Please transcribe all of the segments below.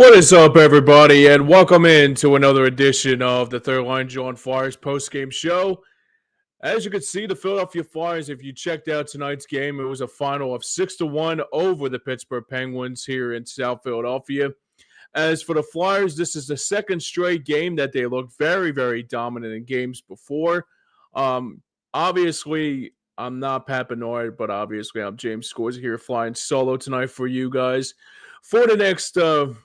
What is up, everybody, and welcome in to another edition of the Third Line Jawn Flyers postgame show. As you can see, the Philadelphia Flyers, if you checked out tonight's game, it was a final of 6-1 over the Pittsburgh Penguins here in South Philadelphia. As for the Flyers, this is the second straight game that they looked very, very dominant in games before. Obviously, I'm not Pat Benoit, but obviously I'm James Scores here flying solo tonight for you guys for the next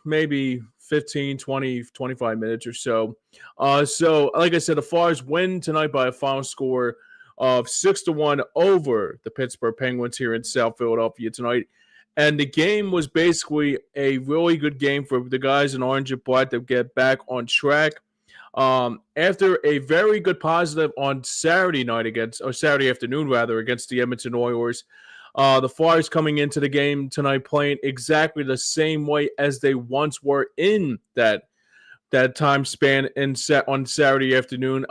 maybe 15, 20, 25 minutes or so. So, like I said, the Flyers win tonight by a final score of 6-1 over the Pittsburgh Penguins here in South Philadelphia tonight. And the game was basically a really good game for the guys in orange and black to get back on track. After a very good positive on Saturday afternoon against the Edmonton Oilers, the Flyers coming into the game tonight playing exactly the same way as they once were in that time span on Saturday afternoon.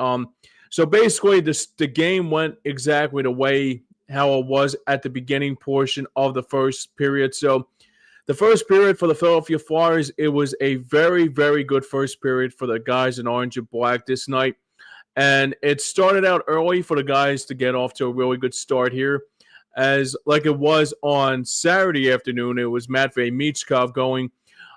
So basically, the game went exactly the way how it was at the beginning portion of the first period. So the first period for the Philadelphia Flyers, it was a very, very good first period for the guys in orange and black this night. And it started out early for the guys to get off to a really good start here. As like it was on Saturday afternoon, it was Matvei Michkov going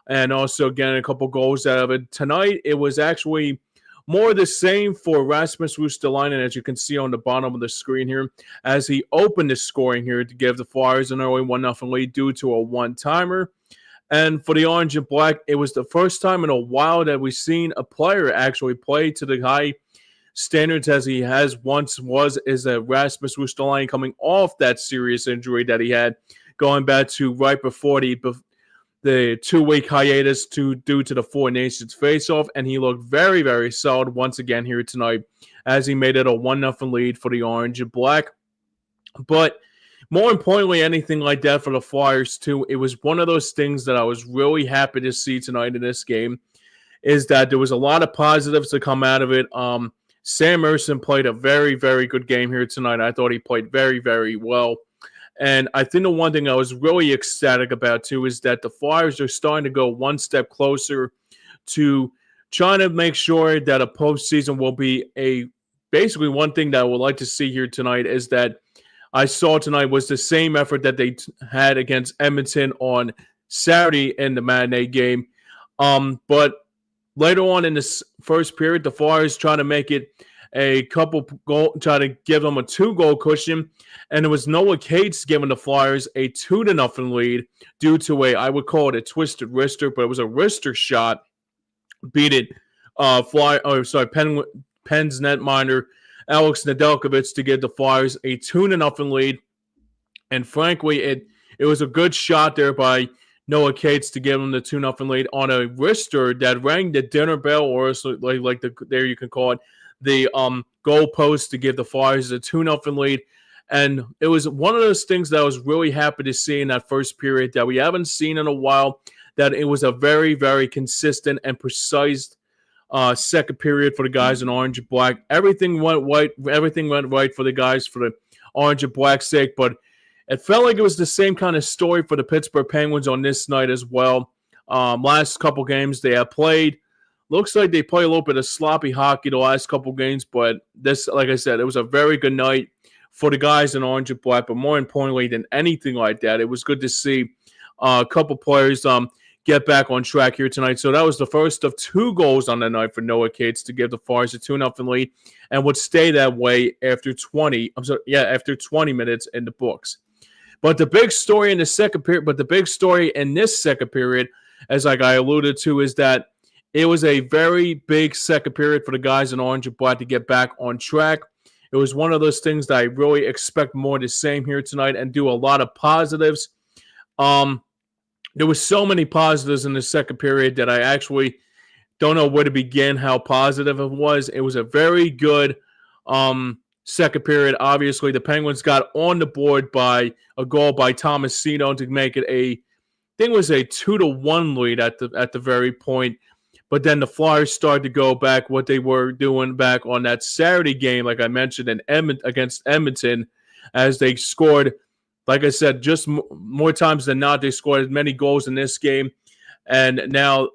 and also getting a couple goals out of it. Tonight, it was actually more the same for Rasmus Ristolainen, as you can see on the bottom of the screen here, as he opened the scoring here to give the Flyers an early 1-0 lead due to a one-timer. And for the orange and black, it was the first time in a while that we've seen a player actually play to the high standards as he has once is Rasmus Ristolainen coming off that serious injury that he had going back to right before the 2-week hiatus due to the Four Nations face-off, and he looked very, very solid once again here tonight as he made it a 1-0 lead for the orange and black. But more importantly, anything like that for the Flyers too, it was one of those things that I was really happy to see tonight in this game, is that there was a lot of positives to come out of it. Sam Ersson played a very, very good game here tonight. I thought he played very, very well. And I think the one thing I was really ecstatic about, too, is that the Flyers are starting to go one step closer to trying to make sure that a postseason will be basically one thing that I would like to see here tonight is that I saw tonight was the same effort that they had against Edmonton on Saturday in the matinee game. But later on in this first period, the Flyers trying to make it a couple goal, try to give them a 2-goal cushion, and it was Noah Cates giving the Flyers a 2-0 lead due to I would call it a twisted wrister, but it was a wrister shot, beating Penn's netminder Alex Nedeljkovic to give the Flyers a 2-0 lead. And frankly, it was a good shot there by Noah Cates to give him the 2-0 lead on a wrister that rang the dinner bell, or there you can call it the goal post to give the Flyers a 2-0 lead. And it was one of those things that I was really happy to see in that first period that we haven't seen in a while, that it was a very, very consistent and precise second period for the guys in orange and black. Everything went right for the guys for the orange and black sake, but it felt like it was the same kind of story for the Pittsburgh Penguins on this night as well. Last couple games they have played, looks like they play a little bit of sloppy hockey the last couple games, but this, like I said, it was a very good night for the guys in orange and black. But more importantly than anything like that, it was good to see a couple players get back on track here tonight. So that was the first of 2 goals on the night for Noah Cates to give the Flyers a 2-0 lead, and would stay that way after 20 minutes in the books. But the big story in this second period, as like I alluded to, is that it was a very big second period for the guys in orange and black to get back on track. It was one of those things that I really expect more of the same here tonight and do a lot of positives. There was so many positives in the second period that I actually don't know where to begin how positive it was. It was a very good second period. Obviously, the Penguins got on the board by a goal by Tomasino to make it a 2-1 lead at the very point. But then the Flyers started to go back what they were doing back on that Saturday game, like I mentioned, against Edmonton, as they scored, like I said, just more times than not, they scored as many goals in this game And now,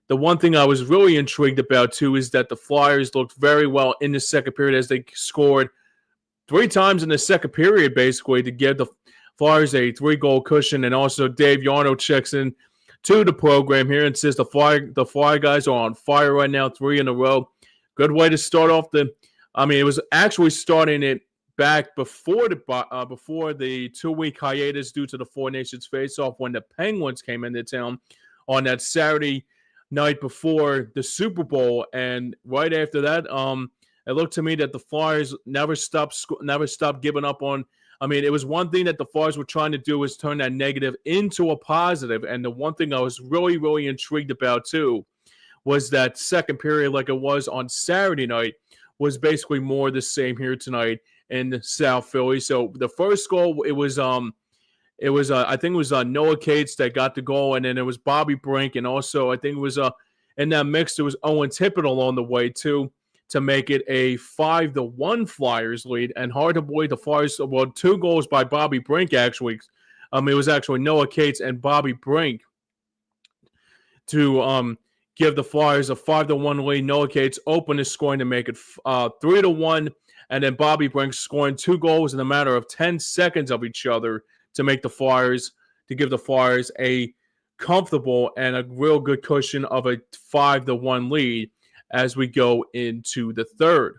the one thing I was really intrigued about too is that the Flyers looked very well in the second period as they scored 3 times in the second period, basically, to give the Flyers a 3-goal cushion. And also, Dave Yarno checks in to the program here and says the Fly guys are on fire right now, 3 in a row. Good way to start off the. I mean, it was actually starting it back before the 2-week hiatus due to the Four Nations face-off when the Penguins came into town on that Saturday night before the Super Bowl, and right after that, it looked to me that the Flyers never stopped giving up on. I mean, it was one thing that the Flyers were trying to do was turn that negative into a positive, and the one thing I was really, really intrigued about too was that second period, like it was on Saturday night, was basically more the same here tonight in South Philly. So the first goal, it was I think it was Noah Cates that got the goal, and then it was Bobby Brink, and also I think it was in that mix there was Owen Tippett along the way too to make it a 5-1 Flyers lead. And hard to believe the Flyers, well, 2 goals by Bobby Brink actually. It was actually Noah Cates and Bobby Brink to give the Flyers a 5-1 lead. Noah Cates opened his scoring to make it 3-1, and then Bobby Brink scoring 2 goals in a matter of 10 seconds of each other to give the Flyers a comfortable and a real good cushion of a 5-1 lead as we go into the third.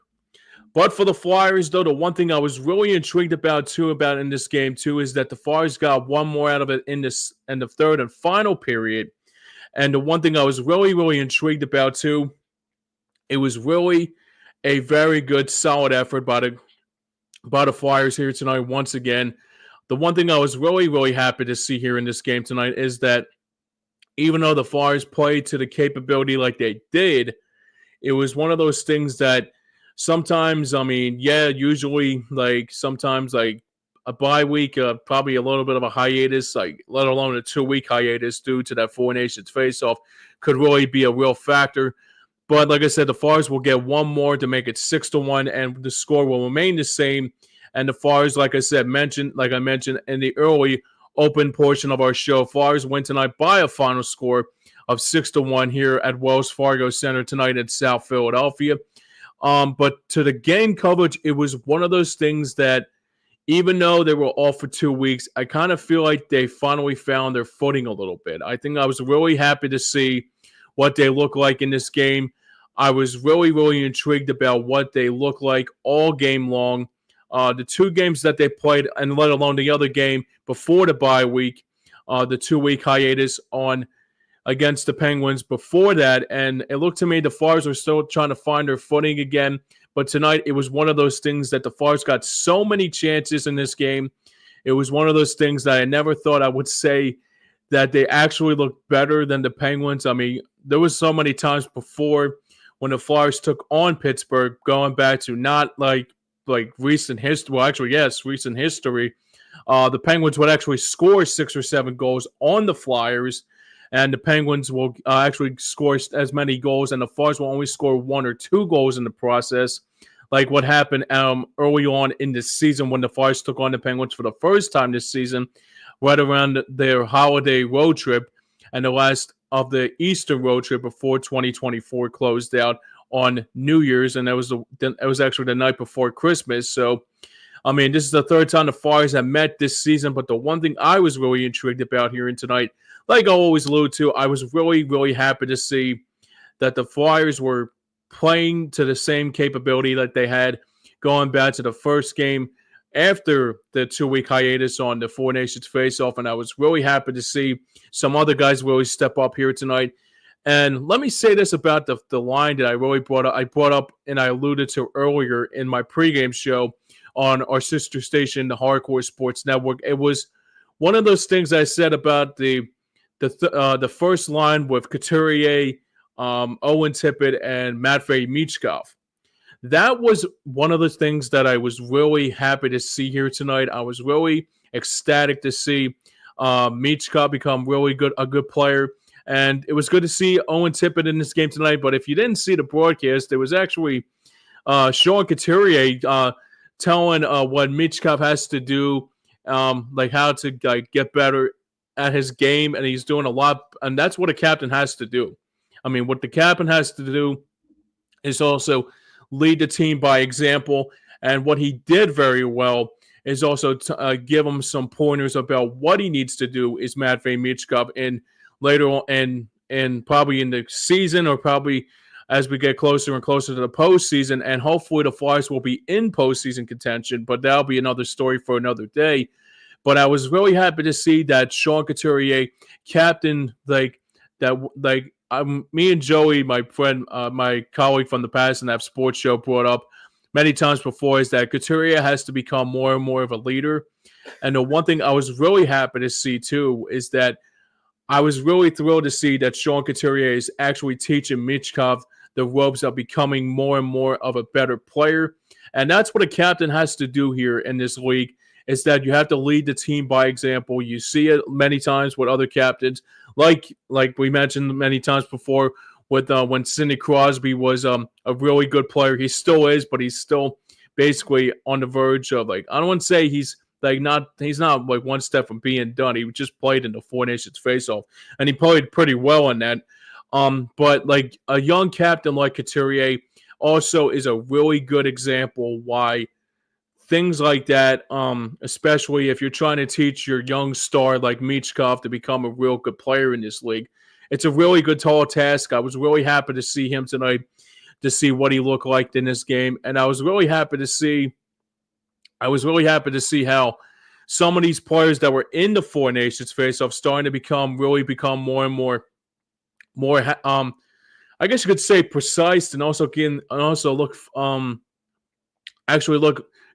But for the Flyers, though, the one thing I was really intrigued about in this game too is that the Flyers got one more out of it in the third and final period. And the one thing I was really, really intrigued about too, it was really a very good, solid effort by the Flyers here tonight once again. The one thing I was really, really happy to see here in this game tonight is that even though the Flyers played to the capability like they did, it was one of those things that sometimes, I mean, yeah, usually sometimes a bye week, probably a little bit of a hiatus, let alone a 2-week hiatus due to that Four Nations face-off could really be a real factor. But like I said, the Flyers will get one more to make it 6-1, and the score will remain the same. And the Flyers, like I mentioned in the early open portion of our show, Flyers win tonight by a final score of 6-1 here at Wells Fargo Center tonight in South Philadelphia. But to the game coverage, it was one of those things that even though they were off for 2 weeks, I kind of feel like they finally found their footing a little bit. I think I was really happy to see what they look like in this game. I was really, really intrigued about what they look like all game long. The 2 games that they played, and let alone the other game before the bye week, the 2-week hiatus against the Penguins before that, and it looked to me the Flyers were still trying to find their footing again. But tonight, it was one of those things that the Flyers got so many chances in this game. It was one of those things that I never thought I would say that they actually looked better than the Penguins. I mean, there was so many times before when the Flyers took on Pittsburgh, going back to not like recent history. Well, actually, yes, recent history. The Penguins would actually score 6 or 7 goals on the Flyers, and the Penguins will actually score as many goals, and the Flyers will only score 1 or 2 goals in the process, like what happened early on in this season when the Flyers took on the Penguins for the first time this season, right around their holiday road trip and the last of the Easter road trip before 2024 closed out on New Year's, and it was actually the night before Christmas. So, I mean, this is the third time the Flyers have met this season, but the one thing I was really intrigued about here tonight, like I always allude to, I was really, really happy to see that the Flyers were playing to the same capability that they had going back to the first game after the 2-week hiatus on the Four Nations face-off, and I was really happy to see some other guys really step up here tonight. And let me say this about the line that I really brought up and I alluded to earlier in my pregame show on our sister station, the Hardcore Sports Network. It was one of those things I said about the first line with Couturier, Owen Tippett, and Matvei Michkov. That was one of the things that I was really happy to see here tonight. I was really ecstatic to see Michkov become a good player. And it was good to see Owen Tippett in this game tonight. But if you didn't see the broadcast, there was actually Sean Couturier telling what Michkov has to do, like how to get better at his game, and he's doing a lot, and that's what a captain has to do. I mean, what the captain has to do is also lead the team by example. And what he did very well is also give him some pointers about what he needs to do. Is Matvei Michkov in later on, and probably in the season, or probably as we get closer and closer to the postseason, and hopefully the Flyers will be in postseason contention. But that'll be another story for another day. But I was really happy to see that Sean Couturier, captain, me and Joey, my friend, my colleague from the past and that sports show, brought up many times before, is that Couturier has to become more and more of a leader. And the one thing I was really happy to see too is that I was really thrilled to see that Sean Couturier is actually teaching Michkov the ropes of becoming more and more of a better player. And that's what a captain has to do here in this league, is that you have to lead the team by example. You see it many times with other captains, like we mentioned many times before, with when Sidney Crosby was a really good player. He still is, but he's still basically on the verge of, like, I don't want to say he's not like one step from being done. He just played in the Four Nations faceoff, and he played pretty well in that. But like a young captain like Couturier also is a really good example why things like that, especially if you're trying to teach your young star like Michkov to become a real good player in this league, it's a really good tall task. I was really happy to see him tonight, to see what he looked like in this game, and I was really happy to see how some of these players that were in the Four Nations faceoff starting to become more and more, I guess you could say, precise, and also look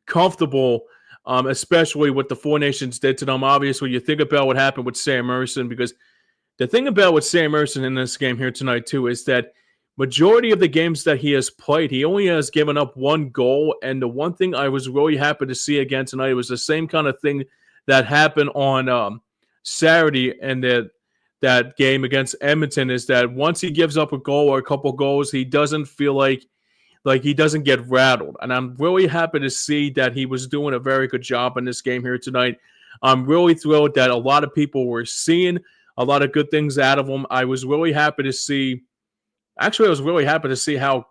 comfortable, especially what the Four Nations did to them. Obviously, you think about what happened with Sam Emerson, because the thing about with Sam Emerson in this game here tonight too is that majority of the games that he has played, he only has given up one goal. And the one thing I was really happy to see again tonight was the same kind of thing that happened on Saturday and that game against Edmonton, is that once he gives up a goal or a couple goals, he doesn't feel like he doesn't get rattled. And I'm really happy to see that he was doing a very good job in this game here tonight. I'm really thrilled that a lot of people were seeing a lot of good things out of him. I was really happy to see how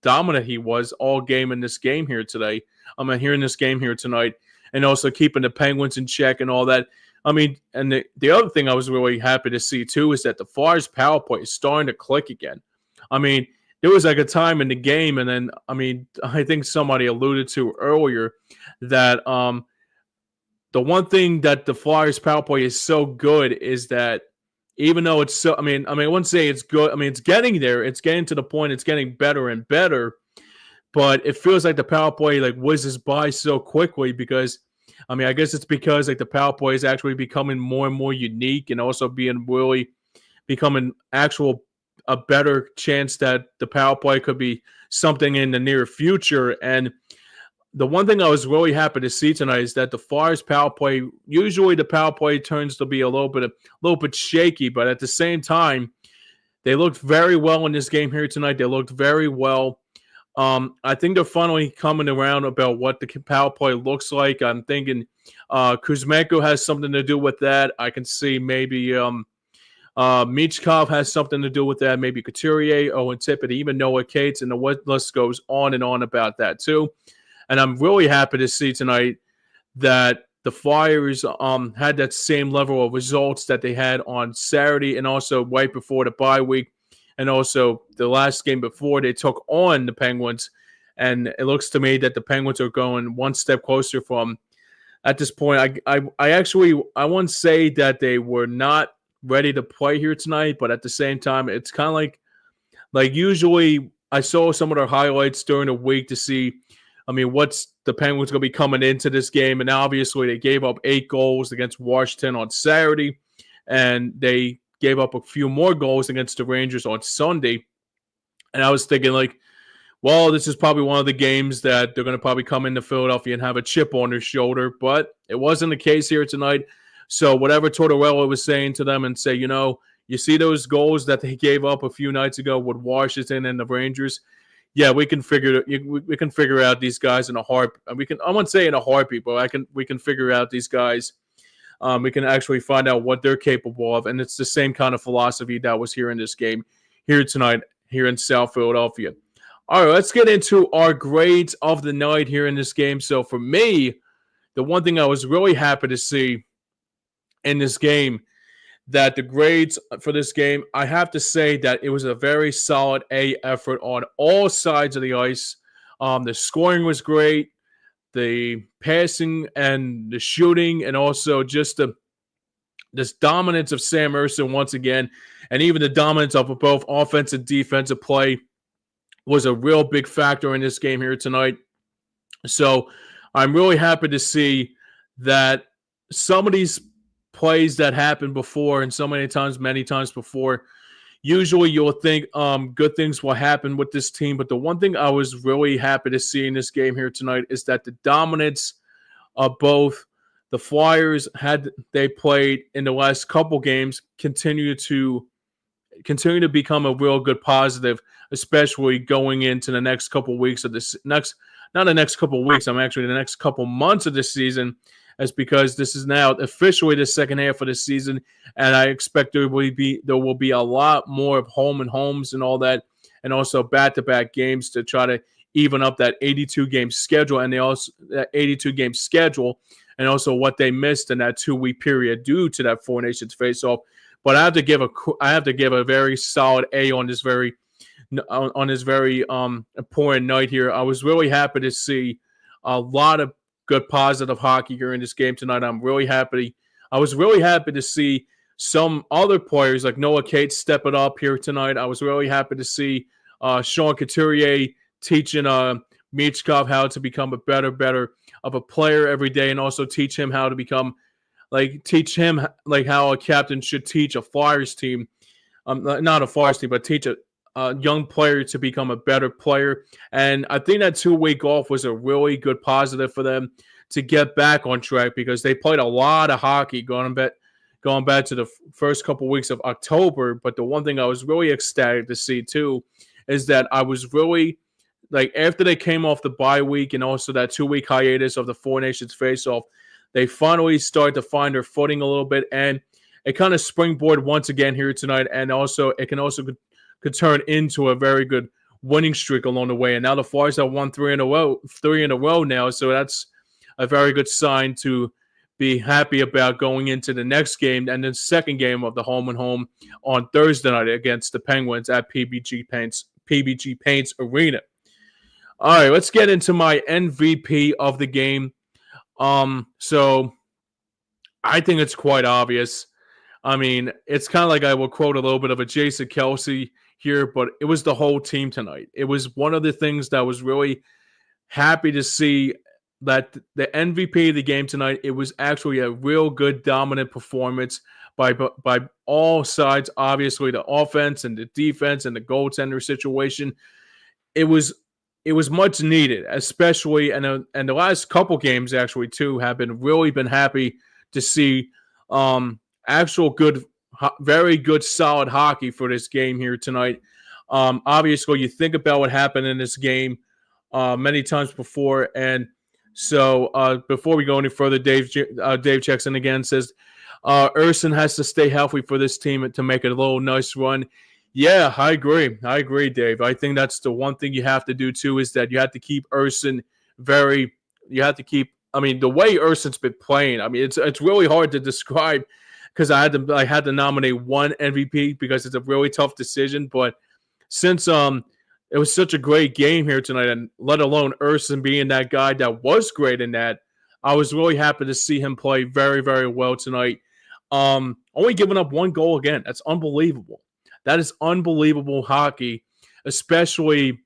dominant he was all game in this game here today. Here in this game here tonight, and also keeping the Penguins in check and all that. I mean, and the other thing I was really happy to see too is that the Flyers power play is starting to click again. I mean, there was like a time in the game, and then I think somebody alluded to earlier that the one thing that the Flyers power play is so good is that even though it's so, I wouldn't say it's good. It's getting there. It's getting to the point. It's getting better and better. But it feels like the power play whizzes by so quickly because, I guess it's because the power play is actually becoming more and more unique, and also becoming a better chance that the power play could be something in the near future. And the one thing I was really happy to see tonight is that the Flyers power play, usually the power play turns to be a little bit shaky, but at the same time, they looked very well in this game here tonight. They looked very well. I think they're finally coming around about what the power play looks like. I'm thinking Kuzmenko has something to do with that. I can see maybe Michkov has something to do with that. Maybe Couturier, Owen Tippett, even Noah Cates, and the list goes on and on about that too. And I'm really happy to see tonight that the Flyers had that same level of results that they had on Saturday, and also right before the bye week, and also the last game before they took on the Penguins. And it looks to me that the Penguins are going one step closer from, at this point, I wouldn't say that they were not ready to play here tonight, but at the same time, it's kind of like usually I saw some of their highlights during the week to see, what's the Penguins going to be coming into this game. And obviously they gave up 8 goals against Washington on Saturday, and they gave up a few more goals against the Rangers on Sunday. And I was thinking well, this is probably one of the games that they're going to probably come into Philadelphia and have a chip on their shoulder, but it wasn't the case here tonight. So whatever Tortorella was saying to them, and say, you see those goals that they gave up a few nights ago with Washington and the Rangers? Yeah, we can figure out these guys in a heart. I wouldn't say in a heartbeat, but we can figure out these guys we can actually find out what they're capable of. And it's the same kind of philosophy that was here in this game here tonight here in South Philadelphia. All right, let's get into our grades of the night here in this game. So for me, the one thing I was really happy to see in this game, that the grades for this game, I have to say that it was a very solid A effort on all sides of the ice. The scoring was great, the passing and the shooting, and also just this dominance of Sam Ersson once again, and even the dominance of both offensive and defensive play was a real big factor in this game here tonight. So I'm really happy to see that some of these plays that happened before and many times before, usually you'll think good things will happen with this team. But the one thing I was really happy to see in this game here tonight is that the dominance of both the Flyers had they played in the last couple games continue to become a real good positive, especially going into the next couple weeks of this not the next couple weeks, I'm actually the next couple months of this season, as because this is now officially the second half of the season, and I expect there will be a lot more of home and homes and all that, and also back-to-back games to try to even up that 82 game schedule, and that 82 game schedule, and also what they missed in that 2-week period due to that Four Nations face-off. But I have to give a very solid A on this very important night here. I was really happy to see a lot of good positive hockey here in this game tonight. I was really happy to see some other players like Noah Cates step it up here tonight. I was really happy to see Sean Couturier teaching Michkov how to become a better of a player every day, and also teach him how a captain should teach a Flyers team, not a Flyers team, but teach a young player to become a better player. And I think that 2-week off was a really good positive for them to get back on track, because they played a lot of hockey going back to the first couple weeks of October. But the one thing I was really ecstatic to see too is that I was really after they came off the bye week and also that 2-week hiatus of the Four Nations face-off, they finally started to find their footing a little bit, and it kind of springboard once again here tonight. And also it could turn into a very good winning streak along the way. And now the Flyers have won three in a row now, so that's a very good sign to be happy about going into the next game, and the second game of the home and home on Thursday night against the Penguins at PBG Paints Arena. All right, let's get into my MVP of the game. So I think it's quite obvious. I mean, it's kind of like I will quote a little bit of a Jason Kelce here, but it was the whole team tonight. It was one of the things that was really happy to see, that the MVP of the game tonight, it was actually a real good dominant performance by all sides. Obviously, the offense and the defense and the goaltender situation. It was much needed, especially and the last couple games actually too have been happy to see actual good, very good, solid hockey for this game here tonight. Obviously, you think about what happened in this game many times before, and so before we go any further, Dave checks in again, says Ersson has to stay healthy for this team to make it a little nice run. Yeah, I agree, Dave. I think that's the one thing you have to do too, is that you have to keep Ersson the way Ersson's been playing. I mean, it's really hard to describe, because I had to nominate one MVP because it's a really tough decision. But since it was such a great game here tonight, and let alone Ersson being that guy that was great in that, I was really happy to see him play very, very well tonight. Only giving up one goal again. That's unbelievable. That is unbelievable hockey, especially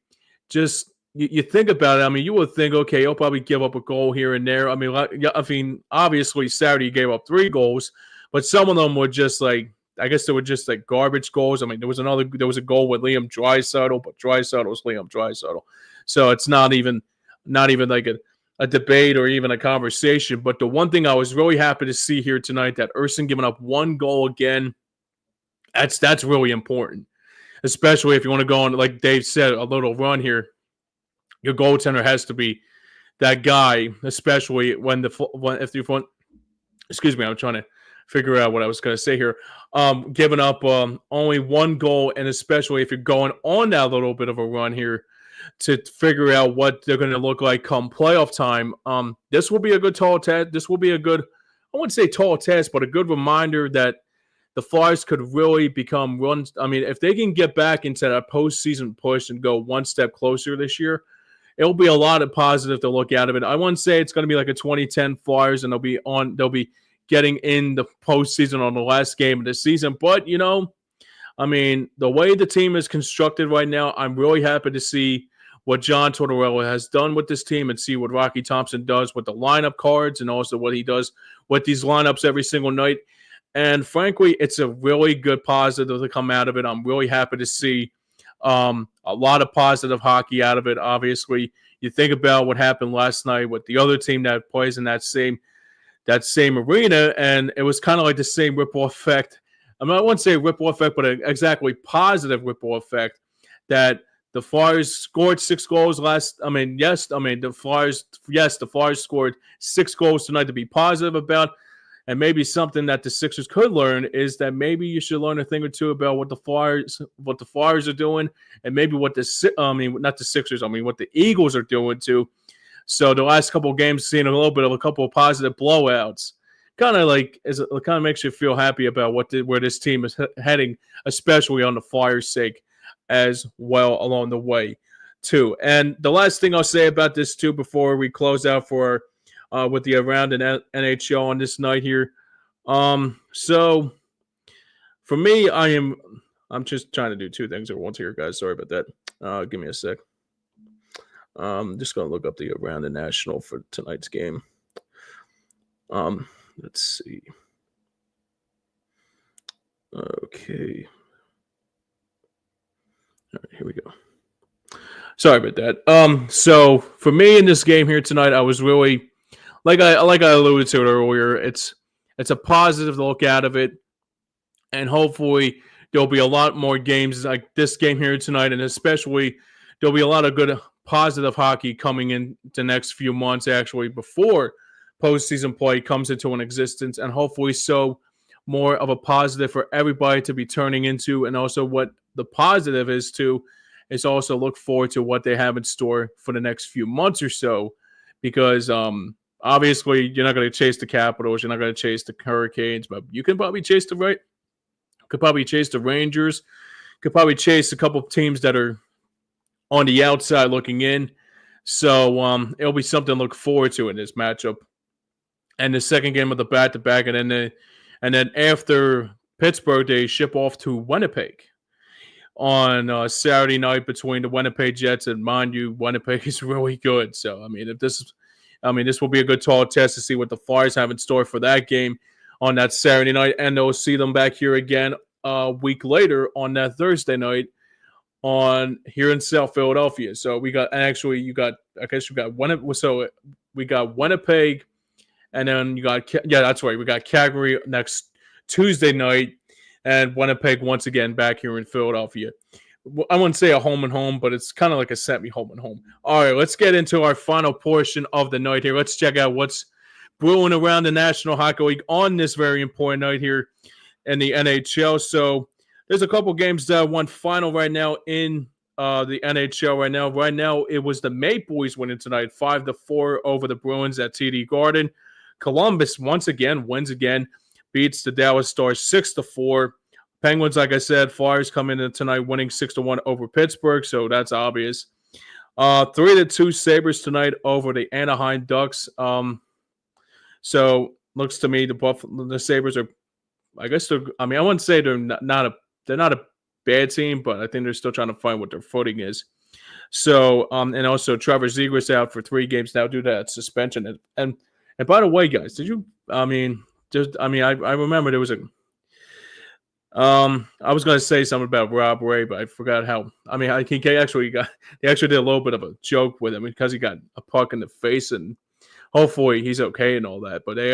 just you think about it. I mean, you would think, okay, he'll probably give up a goal here and there. I mean, obviously Saturday he gave up 3 goals, but some of them were just I guess they were just garbage goals. I mean, there was a goal with Liam Draisaitl, but Draisaitl was Liam Draisaitl, so it's not even like a debate or even a conversation. But the one thing I was really happy to see here tonight, that Ersson giving up 1 goal again. That's really important, especially if you want to go on, like Dave said, a little run here. Your goaltender has to be that guy, especially if you want excuse me, I'm trying to figure out what I was going to say here. Giving up only one goal, and especially if you're going on that little bit of a run here to figure out what they're going to look like come playoff time. This will be a good tall test. This will be a good, I wouldn't say tall test, but a good reminder that the Flyers could really become one. I mean, if they can get back into that postseason push and go one step closer this year, it'll be a lot of positive to look out of it. I wouldn't say it's going to be like a 2010 Flyers and they'll be getting in the postseason on the last game of the season. But, I mean, the way the team is constructed right now, I'm really happy to see what John Tortorella has done with this team and see what Rocky Thompson does with the lineup cards and also what he does with these lineups every single night. And frankly, it's a really good positive to come out of it. I'm really happy to see a lot of positive hockey out of it. Obviously, you think about what happened last night with the other team that plays in that same arena, and it was kind of like the same ripple effect. I mean, I wouldn't say ripple effect, but an exactly positive ripple effect that the Flyers scored 6 goals the Flyers scored 6 goals tonight to be positive about. And maybe something that the Sixers could learn is that maybe you should learn a thing or two about what the Flyers are doing, and maybe what the Eagles are doing too. So the last couple of games, seeing a couple of positive blowouts, kind of makes you feel happy about where this team is heading, especially on the Flyers' sake as well along the way too. And the last thing I'll say about this too before we close out for with the around in NHL on this night here. So for me, I'm just trying to do 2 things at once here, guys. Sorry about that. Give me a sec. Just gonna look up the around the national for tonight's game. Let's see. Okay. All right, here we go. Sorry about that. So for me in this game here tonight, I was really like I alluded to it earlier. It's a positive to look out of it, and hopefully there'll be a lot more games like this game here tonight, and especially there'll be a lot of good positive hockey coming in the next few months, actually, before postseason play comes into an existence, and hopefully so more of a positive for everybody to be turning into, and also what the positive is too, is also look forward to what they have in store for the next few months or so, because obviously you're not going to chase the Capitals, you're not going to chase the Hurricanes, but you can probably chase the Rangers, could probably chase a couple of teams that are on the outside looking in. So it'll be something to look forward to in this matchup. And the second game of the back-to-back, and then after Pittsburgh, they ship off to Winnipeg on Saturday night between the Winnipeg Jets, and mind you, Winnipeg is really good. So this will be a good tall test to see what the Flyers have in store for that game on that Saturday night, and they'll see them back here again a week later on that Thursday night here in South Philadelphia. So we got Winnipeg, and then we got Calgary next Tuesday night, and Winnipeg once again back here in Philadelphia. I wouldn't say a home and home, but it's kind of like a semi-home and home. All right, let's get into our final portion of the night here. Let's check out what's brewing around the National Hockey League on this very important night here in the NHL. So there's a couple games that won final right now in the NHL right now. Right now, it was the Maple Leafs winning tonight, 5-4 over the Bruins at TD Garden. Columbus once again wins again, beats the Dallas Stars 6-4. Penguins, like I said, Flyers come in tonight winning 6-1 over Pittsburgh, so that's obvious. 3-2 Sabres tonight over the Anaheim Ducks. So looks to me the Sabres are, I guess I wouldn't say they're not a bad team, but I think they're still trying to find what their footing is. So and also Trevor Zegras out for 3 games now due to that suspension. And by the way, guys, I remember there was I was going to say something about Rob Ray, but I forgot how. they actually did a little bit of a joke with him because he got a puck in the face, and hopefully he's okay and all that. But they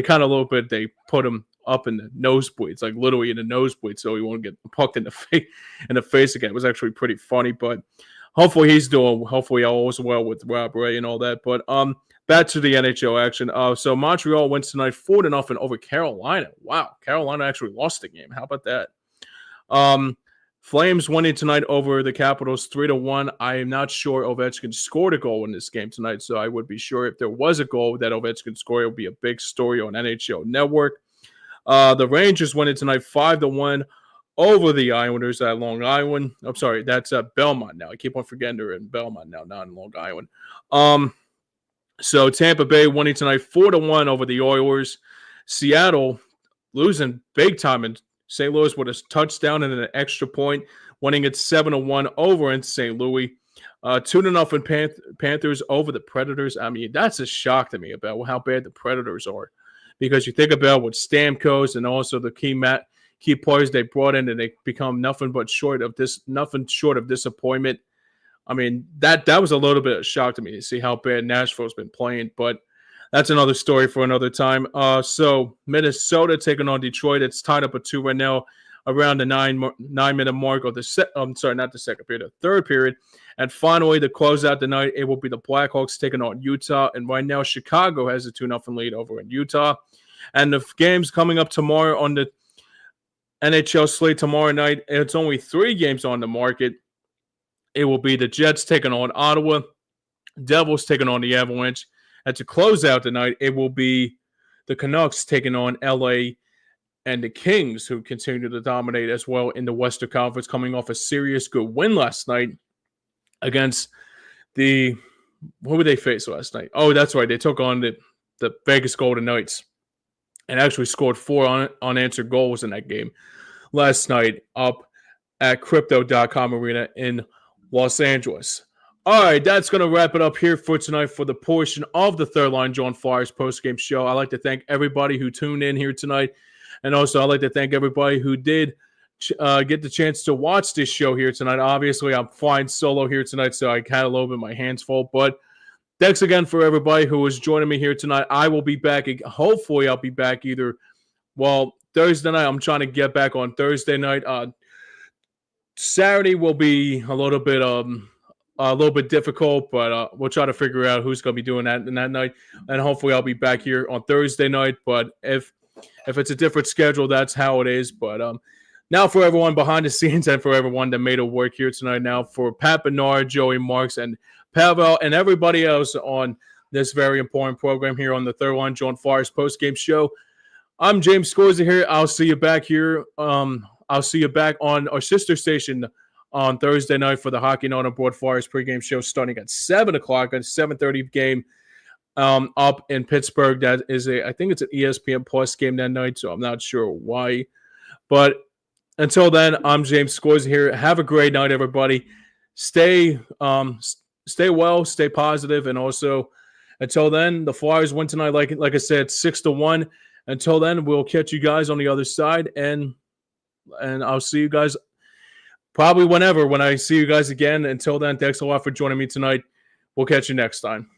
kind of a little bit, they put him up in the nosebleeds, like literally in the nosebleed, so he won't get pucked in the face again. It was actually pretty funny, but hopefully all is well with Rob Ray and all that. But back to the NHL action. So Montreal wins tonight 4-0 over Carolina. Wow, Carolina actually lost the game. How about that? Flames winning tonight over the Capitals 3-1. I am not sure Ovechkin scored a goal in this game tonight, so I would be sure if there was a goal that Ovechkin scored, it would be a big story on NHL Network. The Rangers winning tonight 5-1 over the Islanders at Long Island. I'm sorry, that's Belmont now. I keep on forgetting they're in Belmont now, not in Long Island. So Tampa Bay winning tonight 4-1 over the Oilers. Seattle losing big time in St. Louis with a touchdown and an extra point, winning it 7-1 over in St. Louis. 2-0 Panthers over the Predators. I mean, that's a shock to me about how bad the Predators are, because you think about what Stamkos and also the key players they brought in, and they become nothing short of disappointment. I mean, that was a little bit of a shock to me to see how bad Nashville's been playing, but that's another story for another time. So Minnesota taking on Detroit. It's tied up at 2 right now, around the 9-minute mark of the third period. And finally, to close out the night, it will be the Blackhawks taking on Utah. And right now, Chicago has a 2-0 lead over in Utah. And the games coming up tomorrow on the NHL slate tomorrow night, it's only 3 games on the market. It will be the Jets taking on Ottawa, Devils taking on the Avalanche. And to close out the night, it will be the Canucks taking on LA and the Kings, who continue to dominate as well in the Western Conference, coming off a serious good win last night against who would they face last night? Oh, that's right. They took on the Vegas Golden Knights and actually scored 4 unanswered goals in that game last night up at Crypto.com Arena in Los Angeles. All right, that's going to wrap it up here for tonight for the portion of the Third Line Jawn Flyers postgame show. I'd like to thank everybody who tuned in here tonight. And also, I'd like to thank everybody who did get the chance to watch this show here tonight. Obviously, I'm flying solo here tonight, so I had a little bit of my hands full. But thanks again for everybody who was joining me here tonight. I will be back. Hopefully, I'll be back Thursday night. I'm trying to get back on Thursday night. Saturday will be a little bit difficult, but we'll try to figure out who's going to be doing that in that night. And hopefully I'll be back here on Thursday night. But if it's a different schedule, that's how it is. But now for everyone behind the scenes and for everyone that made it work here tonight, now for Pat Bernard, Joey Marks, and Pavel, and everybody else on this very important program here on the Third Line Jawn Flyers postgame show, I'm James Scorza here. I'll see you back here. I'll see you back on our sister station on Thursday night for the Hockey Night on Board Flyers pregame show starting at 7 o'clock, a 7:30 game up in Pittsburgh. That is I think it's an ESPN Plus game that night, so I'm not sure why. But until then, I'm James Scorza here. Have a great night, everybody. Stay well, stay positive, and also until then, the Flyers win tonight, like I said, 6-1. Until then, we'll catch you guys on the other side, and I'll see you guys probably when I see you guys again. Until then, thanks a lot for joining me tonight. We'll catch you next time.